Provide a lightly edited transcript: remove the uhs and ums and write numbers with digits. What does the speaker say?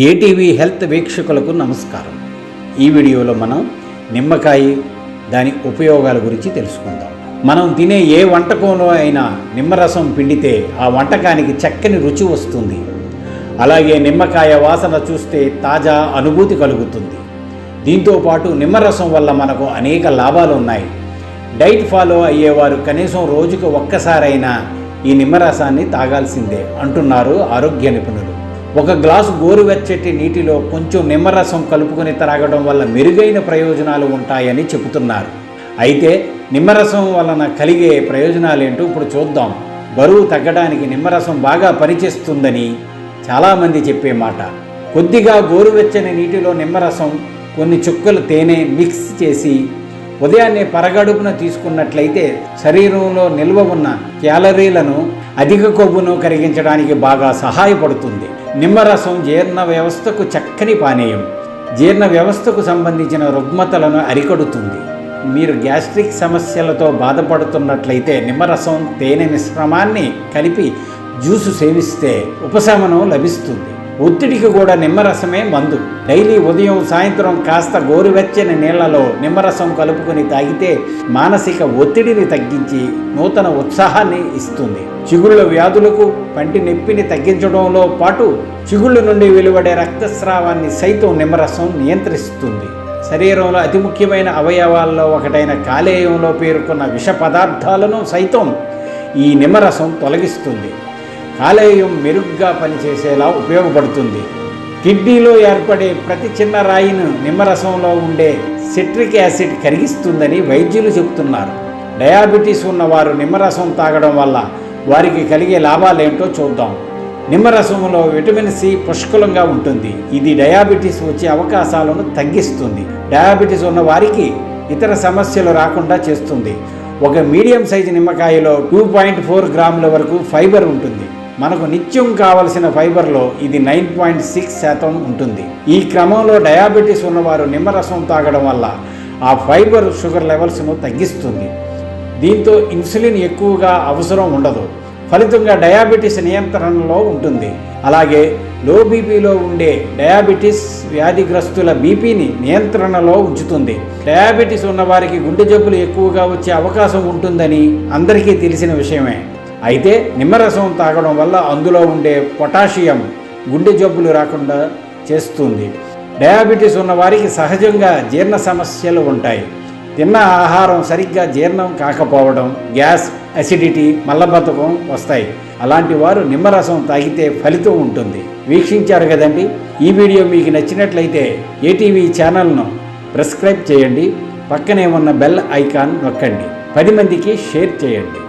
ATV health వీక్షకులకు నమస్కారం. ఈ వీడియోలో మనం నిమ్మకాయ దాని ఉపయోగాల గురించి తెలుసుకుందాం. మనం తినే ఏ వంటకంలో అయినా నిమ్మరసం పిండితే ఆ వంటకానికి చక్కని రుచి వస్తుంది. అలాగే నిమ్మకాయ వాసన చూస్తే తాజా అనుభూతి కలుగుతుంది. దీంతోపాటు నిమ్మరసం వల్ల మనకు అనేక లాభాలు ఉన్నాయి. డైట్ ఫాలో అయ్యేవారు కనీసం రోజుకు ఒక్కసారైనా ఈ నిమ్మరసాన్ని తాగాల్సిందే అంటున్నారు ఆరోగ్య నిపుణులు. ఒక గ్లాసు గోరువెచ్చటి నీటిలో కొంచెం నిమ్మరసం కలుపుకొని త్రాగడం వల్ల మెరుగైన ప్రయోజనాలు ఉంటాయని చెబుతున్నారు. అయితే నిమ్మరసం వలన కలిగే ప్రయోజనాలేంటో ఇప్పుడు చూద్దాం. బరువు తగ్గడానికి నిమ్మరసం బాగా పనిచేస్తుందని చాలామంది చెప్పే మాట. కొద్దిగా గోరువెచ్చని నీటిలో నిమ్మరసం, కొన్ని చుక్కలు తేనె మిక్స్ చేసి ఉదయాన్నే పరగడుపున తీసుకున్నట్లయితే శరీరంలో నిల్వ ఉన్న క్యాలరీలను, అధిక కొవ్వును కరిగించడానికి బాగా సహాయపడుతుంది. నిమ్మరసం జీర్ణ వ్యవస్థకు చక్కని పానీయం. జీర్ణ వ్యవస్థకు సంబంధించిన రుగ్మతలను అరికడుతుంది. మీరు గ్యాస్ట్రిక్ సమస్యలతో బాధపడుతున్నట్లయితే నిమ్మరసం, తేనె మిశ్రమాన్ని కలిపి జ్యూసు సేవిస్తే ఉపశమనం లభిస్తుంది. ఒత్తిడికి కూడా నిమ్మరసమే మందు. డైలీ ఉదయం సాయంత్రం కాస్త గోరువెచ్చని నీళ్లలో నిమ్మరసం కలుపుకొని తాగితే మానసిక ఒత్తిడిని తగ్గించి నూతన ఉత్సాహాన్ని ఇస్తుంది. చిగుళ్ళ వ్యాధులకు, పంటి నొప్పిని తగ్గించడంలో పాటు చిగుళ్ళ నుండి వెలువడే రక్తస్రావాన్ని సైతం నిమ్మరసం నియంత్రిస్తుంది. శరీరంలో అతి ముఖ్యమైన అవయవాల్లో ఒకటైన కాలేయంలో పేరుకున్న విష పదార్థాలను సైతం ఈ నిమ్మరసం తొలగిస్తుంది. కాలేయం మెరుగ్గా పనిచేసేలా ఉపయోగపడుతుంది. కిడ్నీలో ఏర్పడే ప్రతి చిన్న రాయిను నిమ్మరసంలో ఉండే సిట్రిక్ యాసిడ్ కరిగిస్తుందని వైద్యులు చెబుతున్నారు. డయాబెటీస్ ఉన్నవారు నిమ్మరసం తాగడం వల్ల వారికి కలిగే లాభాలేంటో చూద్దాం. నిమ్మరసంలో విటమిన్ సి పుష్కలంగా ఉంటుంది. ఇది డయాబెటీస్ వచ్చే అవకాశాలను తగ్గిస్తుంది. డయాబెటీస్ ఉన్న వారికి ఇతర సమస్యలు రాకుండా చేస్తుంది. ఒక మీడియం సైజు నిమ్మకాయలో 2.4 గ్రాముల వరకు ఫైబర్ ఉంటుంది. మనకు నిత్యం కావలసిన ఫైబర్లో ఇది 9.6% ఉంటుంది. ఈ క్రమంలో డయాబెటీస్ ఉన్నవారు నిమ్మరసం తాగడం వల్ల ఆ ఫైబర్ షుగర్ లెవెల్స్ను తగ్గిస్తుంది. దీంతో ఇన్సులిన్ ఎక్కువగా అవసరం ఉండదు. ఫలితంగా డయాబెటీస్ నియంత్రణలో ఉంటుంది. అలాగే లో బీపీలో ఉండే డయాబెటీస్ వ్యాధిగ్రస్తుల బీపీని నియంత్రణలో ఉంచుతుంది. డయాబెటీస్ ఉన్నవారికి గుండె జబ్బులు ఎక్కువగా వచ్చే అవకాశం ఉంటుందని అందరికీ తెలిసిన విషయమే. అయితే నిమ్మరసం తాగడం వల్ల అందులో ఉండే పొటాషియం గుండె జబ్బులు రాకుండా చేస్తుంది. డయాబెటీస్ ఉన్నవారికి సహజంగా జీర్ణ సమస్యలు ఉంటాయి. తిన్న ఆహారం సరిగ్గా జీర్ణం కాకపోవడం, గ్యాస్, అసిడిటీ, మలబద్ధకం వస్తాయి. అలాంటి వారు నిమ్మరసం తాగితే ఫలితం ఉంటుంది. వీక్షించారు కదండి. ఈ వీడియో మీకు నచ్చినట్లయితే ఏటీవీ ఛానల్ను సబ్స్క్రైబ్ చేయండి. పక్కనే ఉన్న బెల్ ఐకాన్ నొక్కండి. 10 మందికి షేర్ చేయండి.